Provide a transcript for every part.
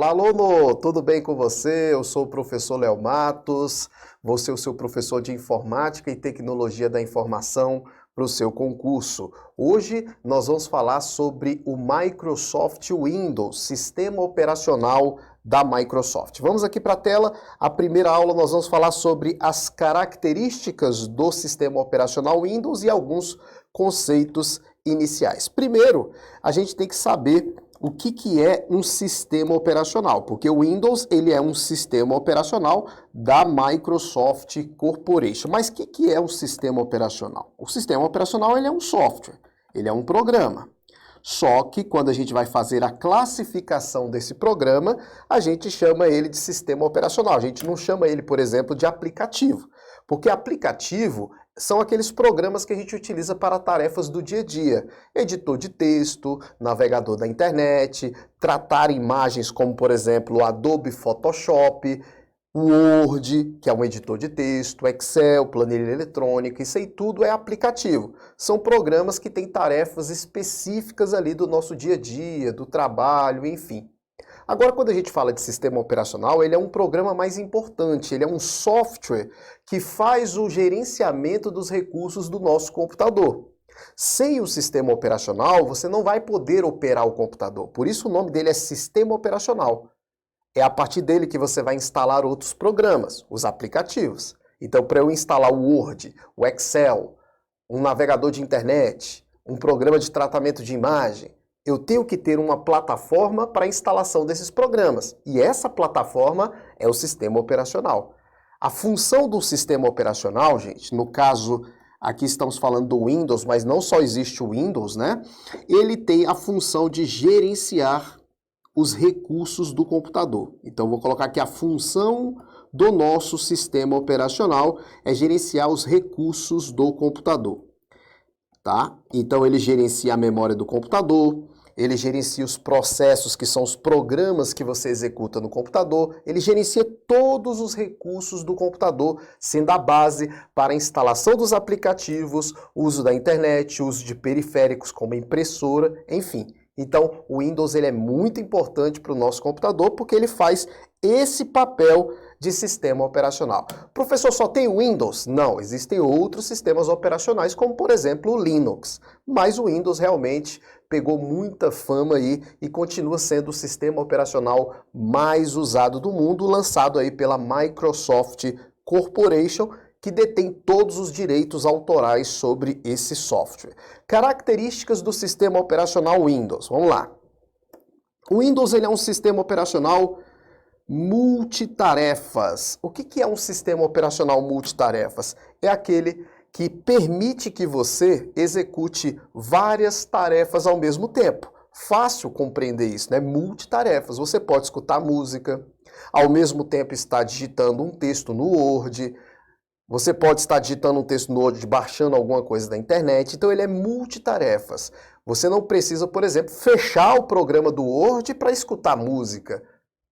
Olá, aluno! Tudo bem com você? Eu sou o professor Léo Matos, vou ser o seu professor de Informática e Tecnologia da Informação para o seu concurso. Hoje nós vamos falar sobre o Microsoft Windows, sistema operacional da Microsoft. Vamos aqui para a tela. A primeira aula nós vamos falar sobre as características do sistema operacional Windows e alguns conceitos iniciais. Primeiro, a gente tem que saber o que é um sistema operacional, porque o Windows ele é um sistema operacional da Microsoft Corporation. Mas o que é um sistema operacional? O sistema operacional ele é um software, ele é um programa. Só que quando a gente vai fazer a classificação desse programa, a gente chama ele de sistema operacional. A gente não chama ele, por exemplo, de aplicativo, porque aplicativo são aqueles programas que a gente utiliza para tarefas do dia a dia. Editor de texto, navegador da internet, tratar imagens como, por exemplo, o Adobe Photoshop, o Word, que é um editor de texto, Excel, planilha eletrônica, isso aí tudo é aplicativo. São programas que têm tarefas específicas ali do nosso dia a dia, do trabalho, enfim. Agora, quando a gente fala de sistema operacional, ele é um programa mais importante, ele é um software que faz o gerenciamento dos recursos do nosso computador. Sem o sistema operacional, você não vai poder operar o computador, por isso o nome dele é sistema operacional. É a partir dele que você vai instalar outros programas, os aplicativos. Então, para eu instalar o Word, o Excel, um navegador de internet, um programa de tratamento de imagem, eu tenho que ter uma plataforma para a instalação desses programas. E essa plataforma é o sistema operacional. A função do sistema operacional, gente, no caso, aqui estamos falando do Windows, mas não só existe o Windows, né? Ele tem a função de gerenciar os recursos do computador. Então, vou colocar aqui a função do nosso sistema operacional é gerenciar os recursos do computador. Tá? Então, ele gerencia a memória do computador, ele gerencia os processos, que são os programas que você executa no computador, ele gerencia todos os recursos do computador, sendo a base para a instalação dos aplicativos, uso da internet, uso de periféricos como impressora, enfim. Então, o Windows ele é muito importante para o nosso computador porque ele faz esse papel de sistema operacional. Professor, só tem o Windows? Não, existem outros sistemas operacionais, como por exemplo o Linux. Mas o Windows realmente pegou muita fama aí e continua sendo o sistema operacional mais usado do mundo, lançado aí pela Microsoft Corporation, que detém todos os direitos autorais sobre esse software. Características do sistema operacional Windows. Vamos lá. O Windows ele é um sistema operacional multitarefas. O que é um sistema operacional multitarefas? É aquele que permite que você execute várias tarefas ao mesmo tempo. Fácil compreender isso, né? Multitarefas. Você pode escutar música, ao mesmo tempo estar digitando um texto no Word, você pode estar digitando um texto no Word, baixando alguma coisa da internet, então ele é multitarefas. Você não precisa, por exemplo, fechar o programa do Word para escutar música,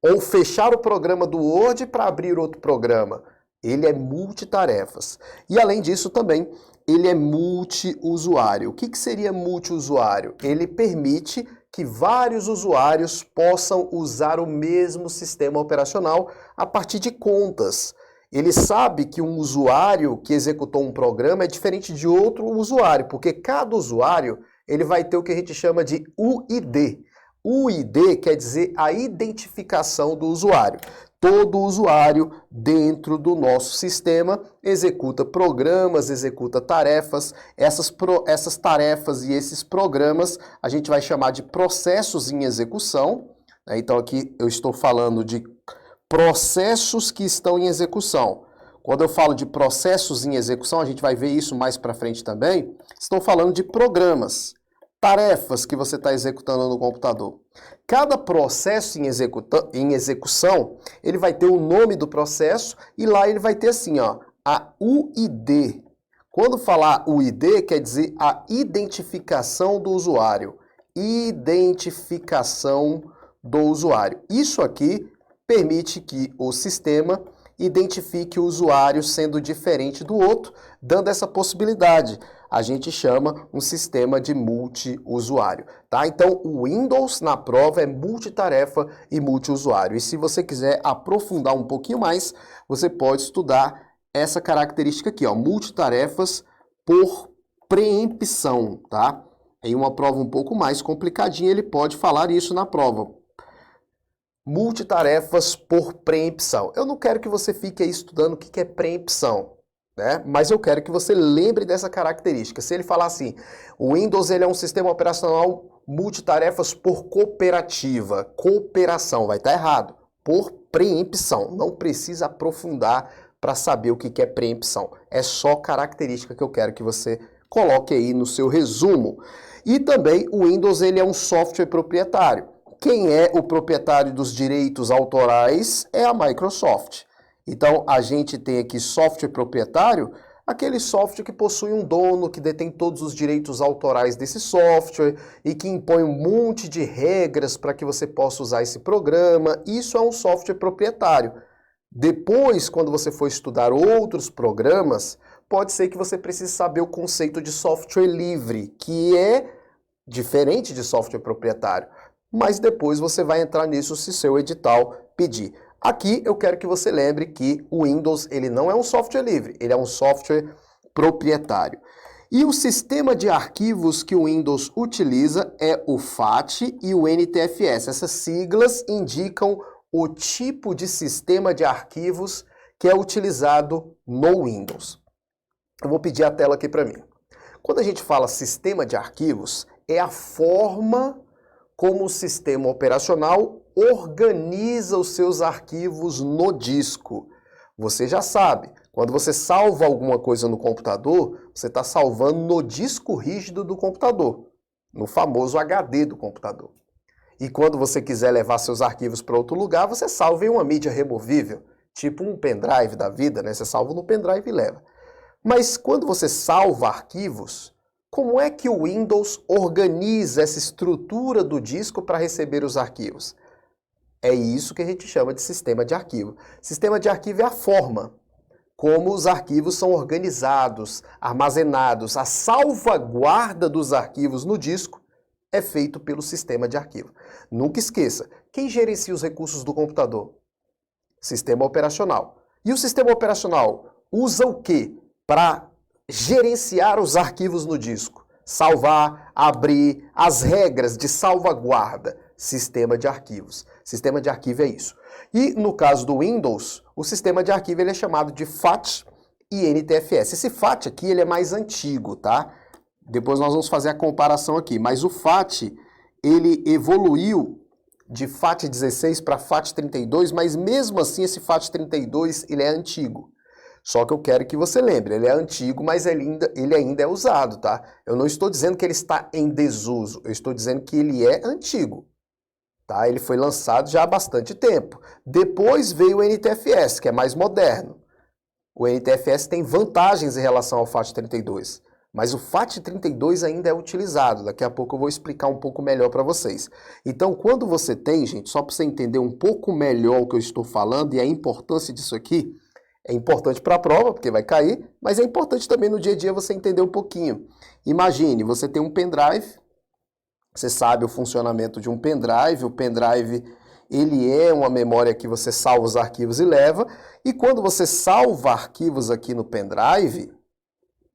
ou fechar o programa do Word para abrir outro programa. Ele é multitarefas. E além disso também, ele é multiusuário. O que seria multiusuário? Ele permite que vários usuários possam usar o mesmo sistema operacional a partir de contas. Ele sabe que um usuário que executou um programa é diferente de outro usuário, porque cada usuário ele vai ter o que a gente chama de UID. UID quer dizer a identificação do usuário. Todo usuário dentro do nosso sistema executa programas, executa tarefas. Essas tarefas e esses programas a gente vai chamar de processos em execução. Então aqui eu estou falando de processos que estão em execução. Quando eu falo de processos em execução, a gente vai ver isso mais para frente também, estou falando de programas, tarefas que você está executando no computador. Cada processo em execução, ele vai ter o nome do processo e lá ele vai ter assim, ó, a UID. Quando falar UID, quer dizer a identificação do usuário. Identificação do usuário. Isso aqui permite que o sistema identifique o usuário sendo diferente do outro, dando essa possibilidade. a gente chama um sistema de multiusuário, tá? Então, o Windows na prova é multitarefa e multiusuário. E se você quiser aprofundar um pouquinho mais, você pode estudar essa característica aqui, ó, multitarefas por preempção, tá? Em uma prova um pouco mais complicadinha, ele pode falar isso na prova. Multitarefas por preempção. Eu não quero que você fique aí estudando o que é preempção, né? Mas eu quero que você lembre dessa característica. Se ele falar assim, o Windows ele é um sistema operacional multitarefas por cooperativa, cooperação, vai estar errado. Por preempção. Não precisa aprofundar para saber o que é preempção. É só característica que eu quero que você coloque aí no seu resumo. E também o Windows ele é um software proprietário. Quem é o proprietário dos direitos autorais é a Microsoft. Então, a gente tem aqui software proprietário, aquele software que possui um dono, que detém todos os direitos autorais desse software e que impõe um monte de regras para que você possa usar esse programa. Isso é um software proprietário. Depois, quando você for estudar outros programas, pode ser que você precise saber o conceito de software livre, que é diferente de software proprietário. Mas depois você vai entrar nisso se seu edital pedir. Aqui eu quero que você lembre que o Windows ele não é um software livre, ele é um software proprietário. E o sistema de arquivos que o Windows utiliza é o FAT e o NTFS. Essas siglas indicam o tipo de sistema de arquivos que é utilizado no Windows. Eu vou pedir a tela aqui para mim. Quando a gente fala sistema de arquivos, é a forma como o sistema operacional organiza os seus arquivos no disco. Você já sabe, quando você salva alguma coisa no computador, você está salvando no disco rígido do computador, no famoso HD do computador. E quando você quiser levar seus arquivos para outro lugar, você salva em uma mídia removível, tipo um pendrive da vida, né? Você salva no pendrive e leva. Mas quando você salva arquivos, como é que o Windows organiza essa estrutura do disco para receber os arquivos? É isso que a gente chama de sistema de arquivo. Sistema de arquivo é a forma como os arquivos são organizados, armazenados. A salvaguarda dos arquivos no disco é feito pelo sistema de arquivo. Nunca esqueça, quem gerencia os recursos do computador? Sistema operacional. E o sistema operacional usa o quê para gerenciar os arquivos no disco? Salvar, abrir, as regras de salvaguarda. Sistema de arquivos. Sistema de arquivo é isso. E no caso do Windows, o sistema de arquivo ele é chamado de FAT e NTFS. Esse FAT aqui ele é mais antigo, tá? Depois nós vamos fazer a comparação aqui. Mas o FAT, ele evoluiu de FAT16 para FAT32, mas mesmo assim esse FAT32 ele é antigo. Só que eu quero que você lembre, ele é antigo, mas ele ainda é usado, tá? Eu não estou dizendo que ele está em desuso, eu estou dizendo que ele é antigo, tá? Ele foi lançado já há bastante tempo. Depois veio o NTFS, que é mais moderno. O NTFS tem vantagens em relação ao FAT32, mas o FAT32 ainda é utilizado. Daqui a pouco eu vou explicar um pouco melhor para vocês. Então, quando você tem, gente, só para você entender um pouco melhor o que eu estou falando e a importância disso aqui, é importante para a prova, porque vai cair, mas é importante também no dia a dia você entender um pouquinho. Imagine, você tem um pendrive, você sabe o funcionamento de um pendrive, o pendrive ele é uma memória que você salva os arquivos e leva, e quando você salva arquivos aqui no pendrive,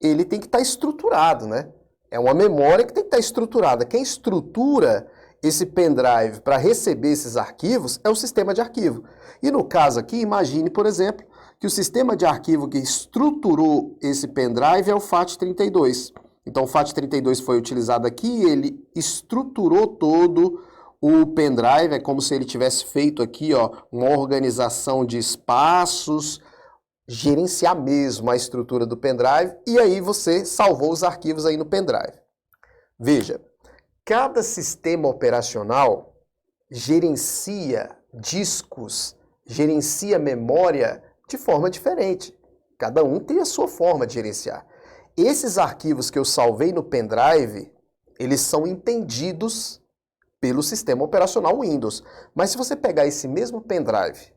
ele tem que estar estruturado, né? É uma memória que tem que estar estruturada. Quem estrutura esse pendrive para receber esses arquivos é o sistema de arquivo. E no caso aqui, imagine, por exemplo, que o sistema de arquivo que estruturou esse pendrive é o FAT32. Então o FAT32 foi utilizado aqui, ele estruturou todo o pendrive, é como se ele tivesse feito aqui, ó, uma organização de espaços, gerenciar mesmo a estrutura do pendrive, e aí você salvou os arquivos aí no pendrive. Veja, cada sistema operacional gerencia discos, gerencia memória de forma diferente. Cada um tem a sua forma de gerenciar. Esses arquivos que eu salvei no pendrive, eles são entendidos pelo sistema operacional Windows. Mas se você pegar esse mesmo pendrive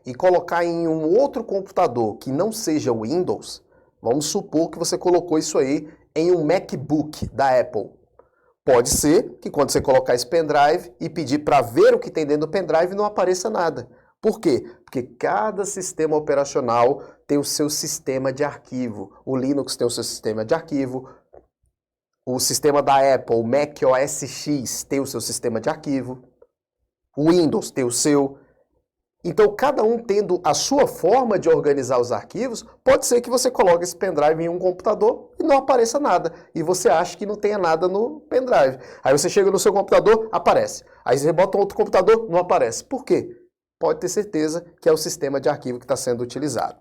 e colocar em um outro computador que não seja o Windows, vamos supor que você colocou isso aí em um MacBook da Apple? Pode ser que quando você colocar esse pendrive e pedir para ver o que tem dentro do pendrive, não apareça nada. Por quê? Porque cada sistema operacional tem o seu sistema de arquivo. O Linux tem o seu sistema de arquivo, o sistema da Apple, o Mac OS X, tem o seu sistema de arquivo, o Windows tem o seu. Então, cada um tendo a sua forma de organizar os arquivos, pode ser que você coloque esse pendrive em um computador e não apareça nada. E você acha que não tenha nada no pendrive. Aí você chega no seu computador, aparece. Aí você bota um outro computador, não aparece. Por quê? Pode ter certeza que é o sistema de arquivo que está sendo utilizado.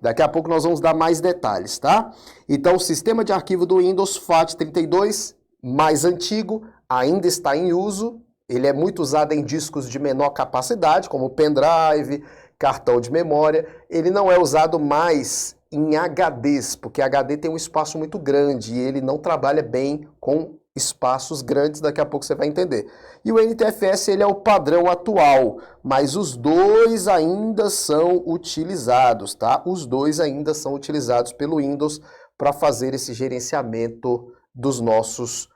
Daqui a pouco nós vamos dar mais detalhes, tá? Então, o sistema de arquivo do Windows FAT32, mais antigo, ainda está em uso. Ele é muito usado em discos de menor capacidade, como pendrive, cartão de memória. Ele não é usado mais em HDs, porque HD tem um espaço muito grande e ele não trabalha bem com espaços grandes, daqui a pouco você vai entender. E o NTFS, ele é o padrão atual, mas os dois ainda são utilizados, tá? Os dois ainda são utilizados pelo Windows para fazer esse gerenciamento dos nossos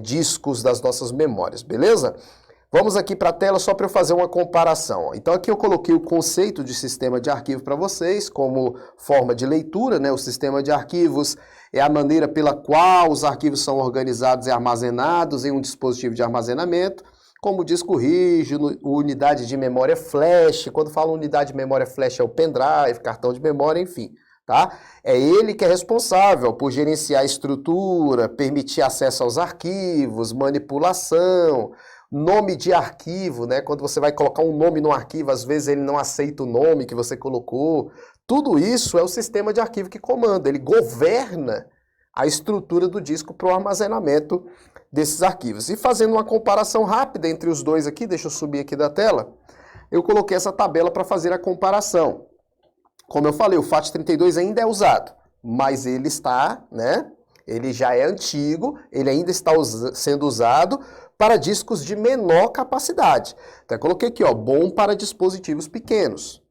discos, das nossas memórias, beleza? Vamos aqui para a tela só para eu fazer uma comparação. Então aqui eu coloquei o conceito de sistema de arquivo para vocês como forma de leitura, né? O sistema de arquivos é a maneira pela qual os arquivos são organizados e armazenados em um dispositivo de armazenamento, como disco rígido, unidade de memória flash. Quando falo unidade de memória flash é o pendrive, cartão de memória, enfim. Tá? É ele que é responsável por gerenciar a estrutura, permitir acesso aos arquivos, manipulação, nome de arquivo, né? Quando você vai colocar um nome no arquivo, às vezes ele não aceita o nome que você colocou. Tudo isso é o sistema de arquivo que comanda, ele governa a estrutura do disco para o armazenamento desses arquivos. E fazendo uma comparação rápida entre os dois aqui, deixa eu subir aqui da tela, eu coloquei essa tabela para fazer a comparação. Como eu falei, o FAT32 ainda é usado, mas ele está, né? Ele já é antigo, ele ainda está sendo usado para discos de menor capacidade. Até coloquei aqui, ó, bom para dispositivos pequenos.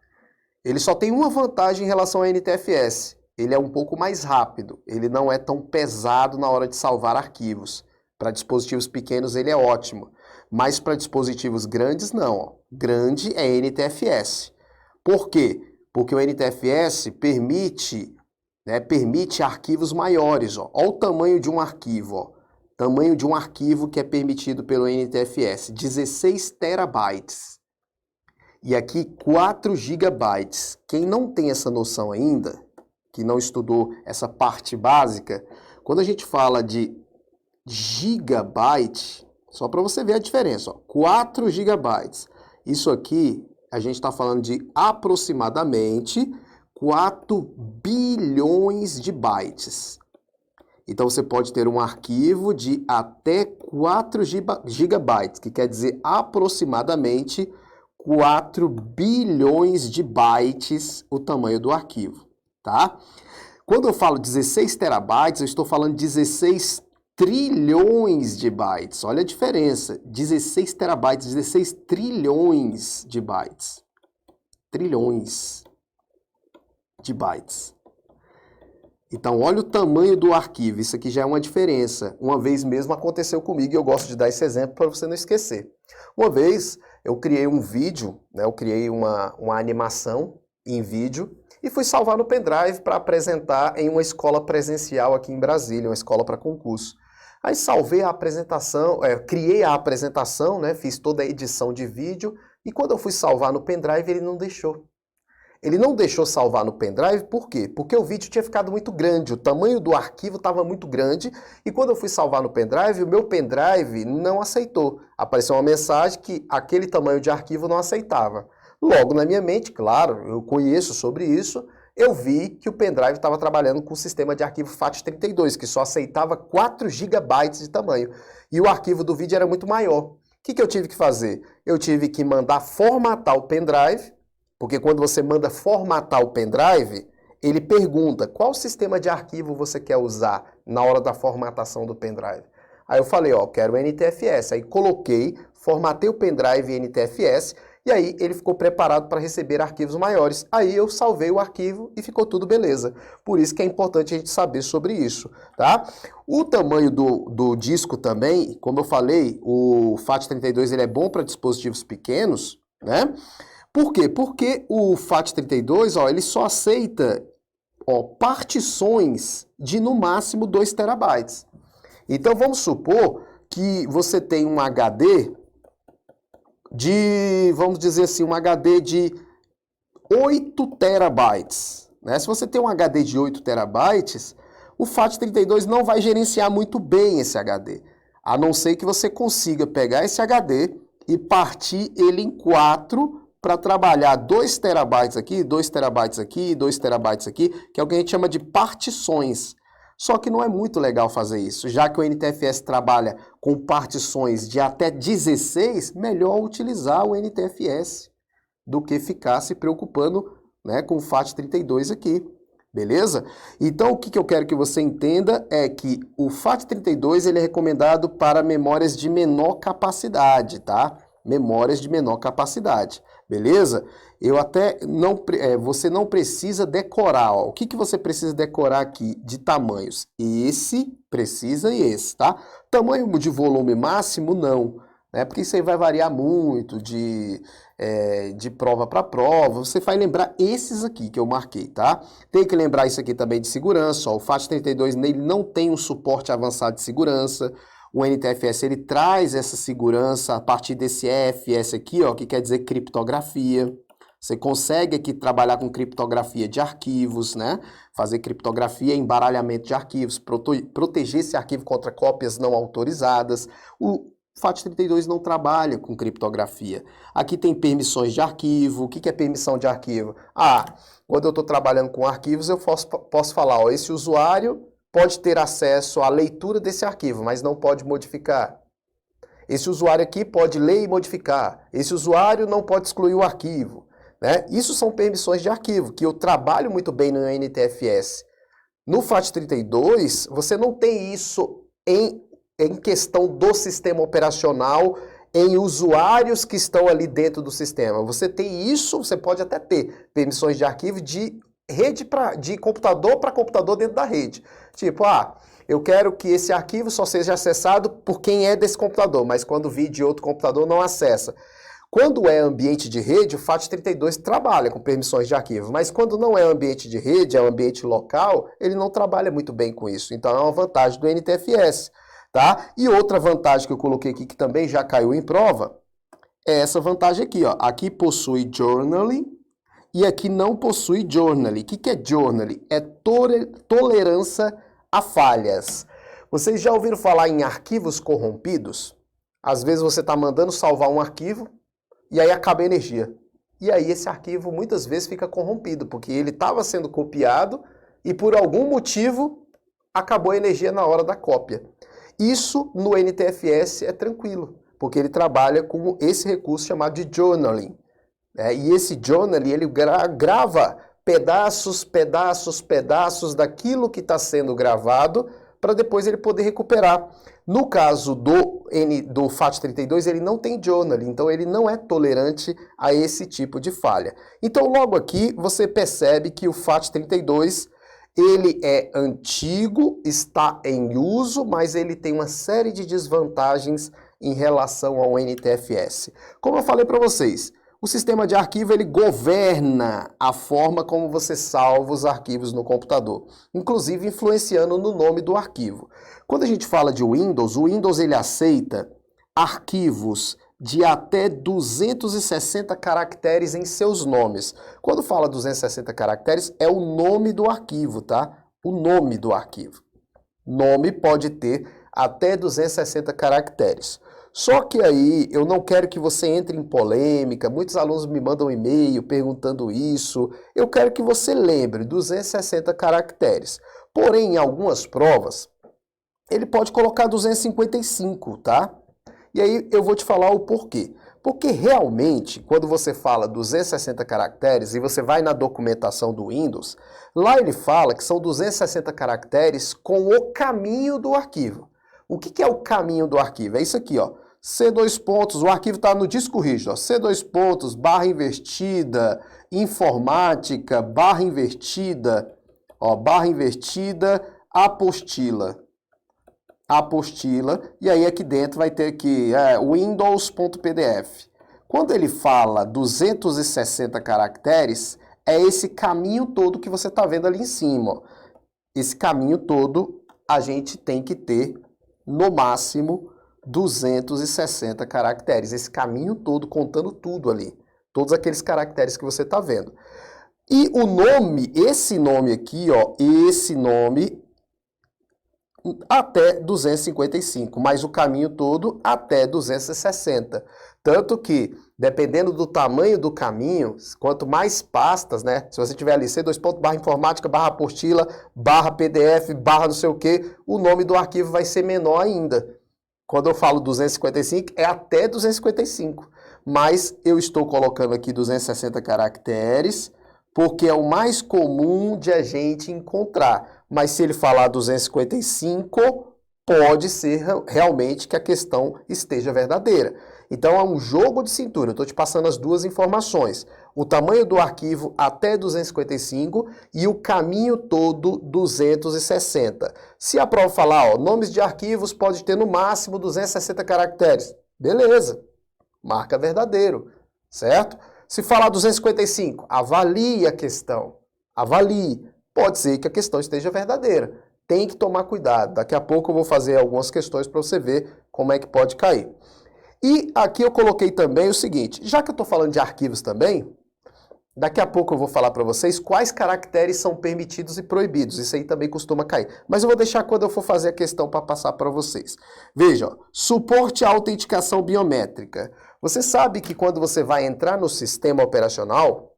Ele só tem uma vantagem em relação ao NTFS. Ele é um pouco mais rápido, ele não é tão pesado na hora de salvar arquivos. Para dispositivos pequenos ele é ótimo, mas para dispositivos grandes não. Ó. Grande é NTFS. Por quê? Porque o NTFS permite arquivos maiores. Olha o tamanho de um arquivo. Ó. Tamanho de um arquivo que é permitido pelo NTFS. 16 terabytes. E aqui 4 gigabytes. Quem não tem essa noção ainda, que não estudou essa parte básica, quando a gente fala de gigabyte, só para você ver a diferença. Ó, 4 gigabytes. Isso aqui... a gente está falando de aproximadamente 4 bilhões de bytes. Então você pode ter um arquivo de até 4 gigabytes, que quer dizer aproximadamente 4 bilhões de bytes o tamanho do arquivo, tá? Quando eu falo 16 terabytes, eu estou falando 16 trilhões de bytes. Olha a diferença. 16 terabytes, 16 trilhões de bytes. Trilhões de bytes. Então, olha o tamanho do arquivo. Isso aqui já é uma diferença. Uma vez mesmo aconteceu comigo e eu gosto de dar esse exemplo para você não esquecer. Uma vez eu criei um vídeo, né, eu criei uma animação em vídeo e fui salvar no pendrive para apresentar em uma escola presencial aqui em Brasília, uma escola para concurso. Aí salvei a apresentação, criei a apresentação, né, fiz toda a edição de vídeo e quando eu fui salvar no pendrive ele não deixou. Ele não deixou salvar no pendrive, por quê? Porque o vídeo tinha ficado muito grande, o tamanho do arquivo estava muito grande e quando eu fui salvar no pendrive, o meu pendrive não aceitou. Apareceu uma mensagem que aquele tamanho de arquivo não aceitava. Logo na minha mente, claro, eu conheço sobre isso, eu vi que o pendrive estava trabalhando com o sistema de arquivo FAT32, que só aceitava 4 GB de tamanho. E o arquivo do vídeo era muito maior. O que eu tive que fazer? Eu tive que mandar formatar o pendrive, porque quando você manda formatar o pendrive, ele pergunta qual sistema de arquivo você quer usar na hora da formatação do pendrive. Aí eu falei, ó, quero NTFS. Aí coloquei, formatei o pendrive em NTFS E aí ele ficou preparado para receber arquivos maiores. Aí eu salvei o arquivo e ficou tudo beleza. Por isso que é importante a gente saber sobre isso, tá? O tamanho do disco também, como eu falei, o FAT32 ele é bom para dispositivos pequenos, né? Por quê? Porque o FAT32, ó, ele só aceita, ó, partições de no máximo 2 terabytes. Então vamos supor que você tem um HD de, vamos dizer assim, um HD de 8 terabytes. Né? Se você tem um HD de 8 terabytes, o FAT32 não vai gerenciar muito bem esse HD. A não ser que você consiga pegar esse HD e partir ele em 4 para trabalhar 2 terabytes aqui, 2 terabytes aqui, 2 terabytes aqui, que é o que a gente chama de partições. Só que não é muito legal fazer isso, já que o NTFS trabalha com partições de até 16, melhor utilizar o NTFS do que ficar se preocupando, né, com o FAT32 aqui, beleza? Então o que eu quero que você entenda é que o FAT32 ele é recomendado para memórias de menor capacidade, tá? Memórias de menor capacidade, beleza? Eu até não, você não precisa decorar, ó. O que você precisa decorar aqui de tamanhos? Esse precisa e esse, tá? Tamanho de volume máximo, não, né? Porque isso aí vai variar muito de prova para prova. Você vai lembrar esses aqui que eu marquei, tá? Tem que lembrar isso aqui também de segurança, ó. O FAT32 nele não tem um suporte avançado de segurança. O NTFS ele traz essa segurança a partir desse FS aqui, ó, que quer dizer criptografia. Você consegue aqui trabalhar com criptografia de arquivos, né? Fazer criptografia, embaralhamento de arquivos, proteger esse arquivo contra cópias não autorizadas. O FAT32 não trabalha com criptografia. Aqui tem permissões de arquivo. O que é permissão de arquivo? Quando eu estou trabalhando com arquivos, eu posso falar, ó, esse usuário pode ter acesso à leitura desse arquivo, mas não pode modificar. Esse usuário aqui pode ler e modificar. Esse usuário não pode excluir o arquivo. Né? Isso são permissões de arquivo, que eu trabalho muito bem no NTFS. No FAT32, você não tem isso em questão do sistema operacional, em usuários que estão ali dentro do sistema. Você tem isso, você pode até ter permissões de arquivo de rede de computador para computador dentro da rede. Tipo, eu quero que esse arquivo só seja acessado por quem é desse computador, mas quando vir de outro computador não acessa. Quando é ambiente de rede, o FAT32 trabalha com permissões de arquivo, mas quando não é ambiente de rede, é um ambiente local, ele não trabalha muito bem com isso. Então é uma vantagem do NTFS, tá? E outra vantagem que eu coloquei aqui, que também já caiu em prova, é essa vantagem aqui, ó. Aqui possui journaling e aqui não possui journaling. O que é journaling? É tolerância a falhas. Vocês já ouviram falar em arquivos corrompidos? Às vezes você está mandando salvar um arquivo, e aí acaba a energia. E aí esse arquivo muitas vezes fica corrompido, porque ele estava sendo copiado e por algum motivo acabou a energia na hora da cópia. Isso no NTFS é tranquilo, porque ele trabalha com esse recurso chamado de journaling. E esse journaling ele grava pedaços daquilo que está sendo gravado para depois ele poder recuperar. No caso do FAT32, ele não tem journaling, então ele não é tolerante a esse tipo de falha. Então, logo aqui, você percebe que o FAT32, ele é antigo, está em uso, mas ele tem uma série de desvantagens em relação ao NTFS. Como eu falei para vocês, o sistema de arquivo ele governa a forma como você salva os arquivos no computador, inclusive influenciando no nome do arquivo. Quando a gente fala de Windows, o Windows ele aceita arquivos de até 260 caracteres em seus nomes. Quando fala 260 caracteres, é o nome do arquivo, tá? O nome do arquivo. Nome pode ter até 260 caracteres. Só que aí eu não quero que você entre em polêmica, muitos alunos me mandam e-mail perguntando isso, eu quero que você lembre 260 caracteres. Porém, em algumas provas, ele pode colocar 255, tá? E aí eu vou te falar o porquê. Porque realmente, quando você fala 260 caracteres e você vai na documentação do Windows, lá ele fala que são 260 caracteres com o caminho do arquivo. O que é o caminho do arquivo? É isso aqui, ó. C dois pontos, o arquivo está no disco rígido, ó, C dois pontos, barra invertida, informática, barra invertida, ó, barra invertida, apostila. Apostila, e aí aqui dentro vai ter aqui windows.pdf. Quando ele fala 260 caracteres, é esse caminho todo que você está vendo ali em cima. Ó. Esse caminho todo a gente tem que ter, no máximo, 260 caracteres. Esse caminho todo, contando tudo ali. Todos aqueles caracteres que você está vendo. E o nome, esse nome aqui, ó, esse nome até 255, mas o caminho todo até 260. Tanto que, dependendo do tamanho do caminho, quanto mais pastas, né? Se você tiver ali C2 ponto, barra informática, barra apostila, barra PDF, barra não sei o que, o nome do arquivo vai ser menor ainda. Quando eu falo 255, é até 255. Mas eu estou colocando aqui 260 caracteres, porque é o mais comum de a gente encontrar. Mas se ele falar 255, pode ser realmente que a questão esteja verdadeira. Então é um jogo de cintura, eu estou te passando as duas informações. O tamanho do arquivo até 255 e o caminho todo 260. Se a prova falar, ó, nomes de arquivos pode ter no máximo 260 caracteres, beleza, marca verdadeiro, certo? Se falar 255, avalie a questão, avalie. Pode ser que a questão esteja verdadeira. Tem que tomar cuidado. Daqui a pouco eu vou fazer algumas questões para você ver como é que pode cair. E aqui eu coloquei também o seguinte, já que eu estou falando de arquivos também, daqui a pouco eu vou falar para vocês quais caracteres são permitidos e proibidos. Isso aí também costuma cair. Mas eu vou deixar quando eu for fazer a questão para passar para vocês. Veja, ó, suporte à autenticação biométrica. Você sabe que quando você vai entrar no sistema operacional,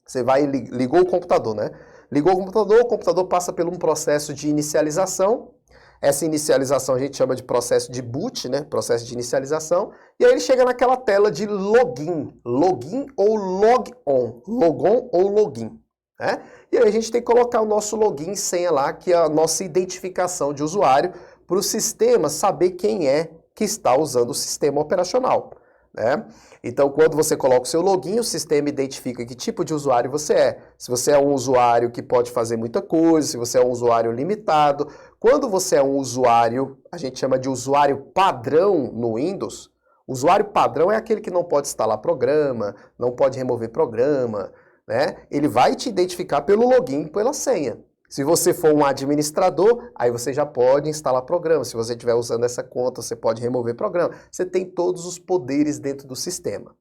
você vai ligou o computador, né? Ligou o computador passa por um processo de inicialização. Essa inicialização a gente chama de processo de boot, né? Processo de inicialização. E aí ele chega naquela tela de login. Login ou logon. Logon ou login. Né? E aí a gente tem que colocar o nosso login e senha lá, que é a nossa identificação de usuário, para o sistema saber quem é que está usando o sistema operacional. Né? Então, quando você coloca o seu login, o sistema identifica que tipo de usuário você é. Se você é um usuário que pode fazer muita coisa, se você é um usuário limitado. Quando você é um usuário, a gente chama de usuário padrão no Windows. Usuário padrão é aquele que não pode instalar programa, não pode remover programa, né? Ele vai te identificar pelo login e pela senha. Se você for um administrador, aí você já pode instalar programa. Se você estiver usando essa conta, você pode remover programa. Você tem todos os poderes dentro do sistema.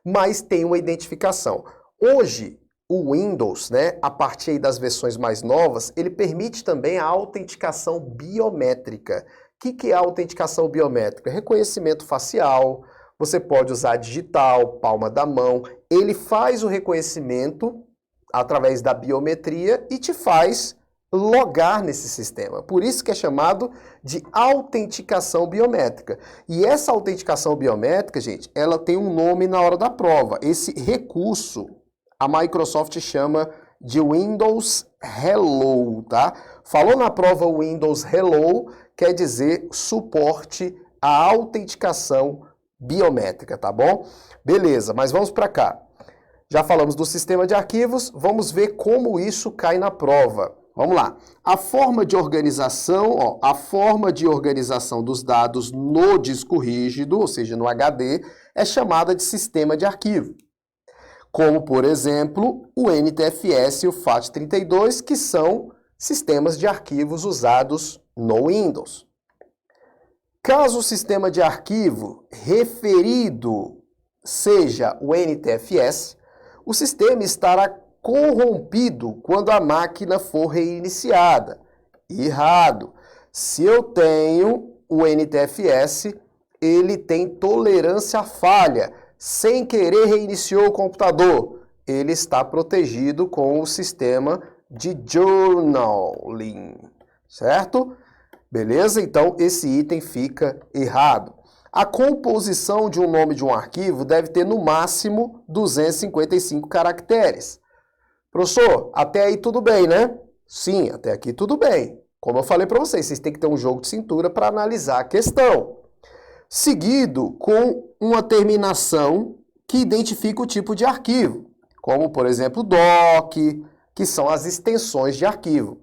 Mas tem uma identificação. Hoje, o Windows, né, a partir aí das versões mais novas, ele permite também a autenticação biométrica. O que é a autenticação biométrica? Reconhecimento facial, você pode usar digital, palma da mão. Ele faz o reconhecimento através da biometria e te faz logar nesse sistema. Por isso que é chamado de autenticação biométrica. E essa autenticação biométrica, gente, ela tem um nome na hora da prova. Esse recurso, a Microsoft chama de Windows Hello, tá? Falou na prova Windows Hello, quer dizer suporte à autenticação biométrica, tá bom? Beleza, mas vamos para cá. Já falamos do sistema de arquivos, vamos ver como isso cai na prova. Vamos lá. A forma de organização, ó, a forma de organização dos dados no disco rígido, ou seja, no HD, é chamada de sistema de arquivo. Como, por exemplo, o NTFS e o FAT32, que são sistemas de arquivos usados no Windows. Caso o sistema de arquivo referido seja o NTFS, o sistema estará corrompido quando a máquina for reiniciada. Errado. Se eu tenho o NTFS, ele tem tolerância à falha. Sem querer reiniciou o computador. Ele está protegido com o sistema de journaling. Certo? Beleza? Então, esse item fica errado. A composição de um nome de um arquivo deve ter no máximo 255 caracteres. Professor, até aí tudo bem, né? Sim, até aqui tudo bem. Como eu falei para vocês têm que ter um jogo de cintura para analisar a questão. seguido com uma terminação que identifica o tipo de arquivo, como, por exemplo, doc, que são as extensões de arquivo,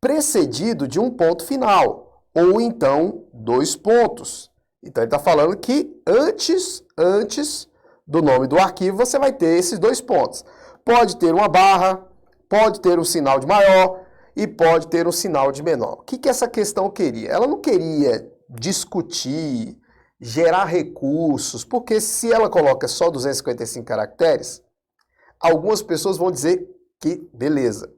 precedido de um ponto final, ou então 2 pontos. Então, ele está falando que antes do nome do arquivo, você vai ter esses 2 pontos. Pode ter uma barra, pode ter um sinal de maior e pode ter um sinal de menor. O que essa questão queria? Ela não queria discutir, gerar recursos, porque se ela coloca só 255 caracteres, algumas pessoas vão dizer que beleza.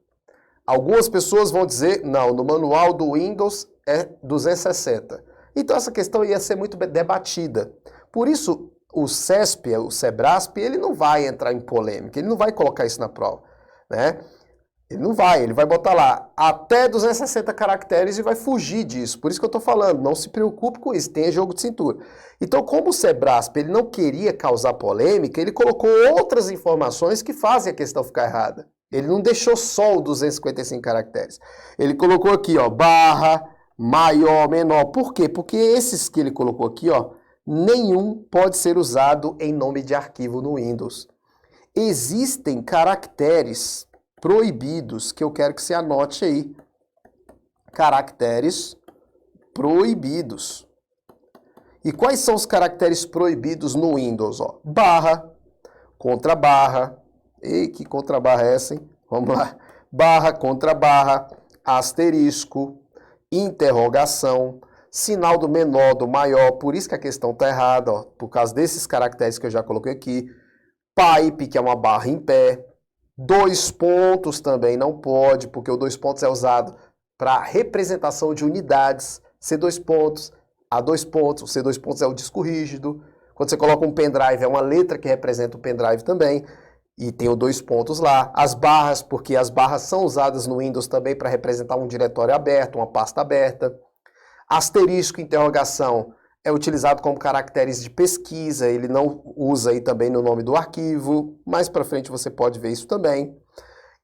Algumas pessoas vão dizer, não, no manual do Windows é 260. Então essa questão ia ser muito debatida. Por isso, o CESP, o SEBRASP, ele não vai entrar em polêmica, ele não vai colocar isso na prova, né? Ele vai botar lá até 260 caracteres e vai fugir disso. Por isso que eu estou falando, não se preocupe com isso, tenha jogo de cintura. Então, como o SEBRASP ele não queria causar polêmica, ele colocou outras informações que fazem a questão ficar errada. Ele não deixou só o 255 caracteres. Ele colocou aqui, ó, barra, maior, menor. Por quê? Porque esses que ele colocou aqui, ó, nenhum pode ser usado em nome de arquivo no Windows. Existem caracteres proibidos que eu quero que você anote aí. Caracteres proibidos. E quais são os caracteres proibidos no Windows? Ó? Barra, contrabarra. Ei, que contrabarra é essa, hein? Vamos lá. Barra, contrabarra, asterisco, interrogação, sinal do menor, do maior. Por isso que a questão está errada, ó, por causa desses caracteres que eu já coloquei aqui. Pipe, que é uma barra em pé. 2 pontos também não pode, porque o 2 pontos é usado para representação de unidades. C2 pontos, A2 pontos, o C2 pontos é o disco rígido. Quando você coloca um pendrive, é uma letra que representa o pendrive também. E tem o 2 pontos lá. As barras, porque as barras são usadas no Windows também para representar um diretório aberto, uma pasta aberta. Asterisco, interrogação, é utilizado como caracteres de pesquisa, ele não usa aí também no nome do arquivo. Mais para frente você pode ver isso também.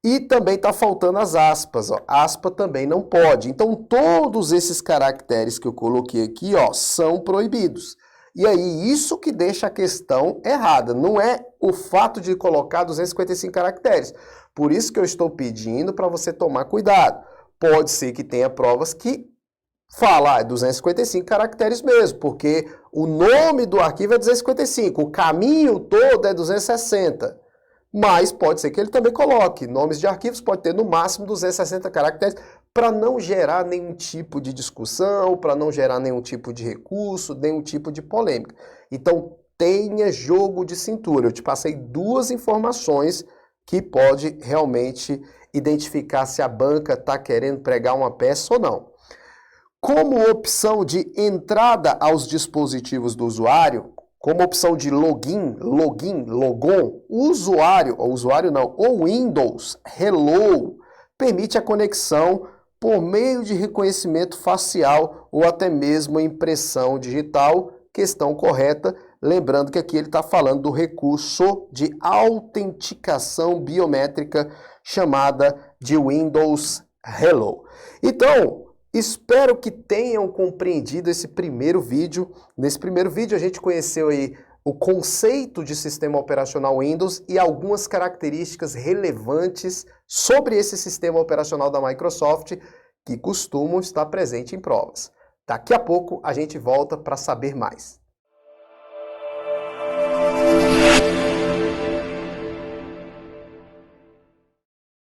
E também está faltando as aspas, ó. Aspa também não pode. Então todos esses caracteres que eu coloquei aqui, ó, são proibidos. E aí, isso que deixa a questão errada, não é o fato de colocar 255 caracteres. Por isso que eu estou pedindo para você tomar cuidado. Pode ser que tenha provas que falam 255 caracteres mesmo, porque o nome do arquivo é 255, o caminho todo é 260. Mas pode ser que ele também coloque nomes de arquivos, pode ter no máximo 260 caracteres, para não gerar nenhum tipo de discussão, para não gerar nenhum tipo de recurso, nenhum tipo de polêmica. Então, tenha jogo de cintura. Eu te passei 2 informações que pode realmente identificar se a banca está querendo pregar uma peça ou não. Como opção de entrada aos dispositivos do usuário, como opção de logon, o Windows Hello permite a conexão por meio de reconhecimento facial ou até mesmo impressão digital, questão correta, lembrando que aqui ele está falando do recurso de autenticação biométrica chamada de Windows Hello. Então, espero que tenham compreendido esse primeiro vídeo. Nesse primeiro vídeo a gente conheceu aí o conceito de sistema operacional Windows e algumas características relevantes sobre esse sistema operacional da Microsoft que costumam estar presentes em provas. Daqui a pouco a gente volta para saber mais.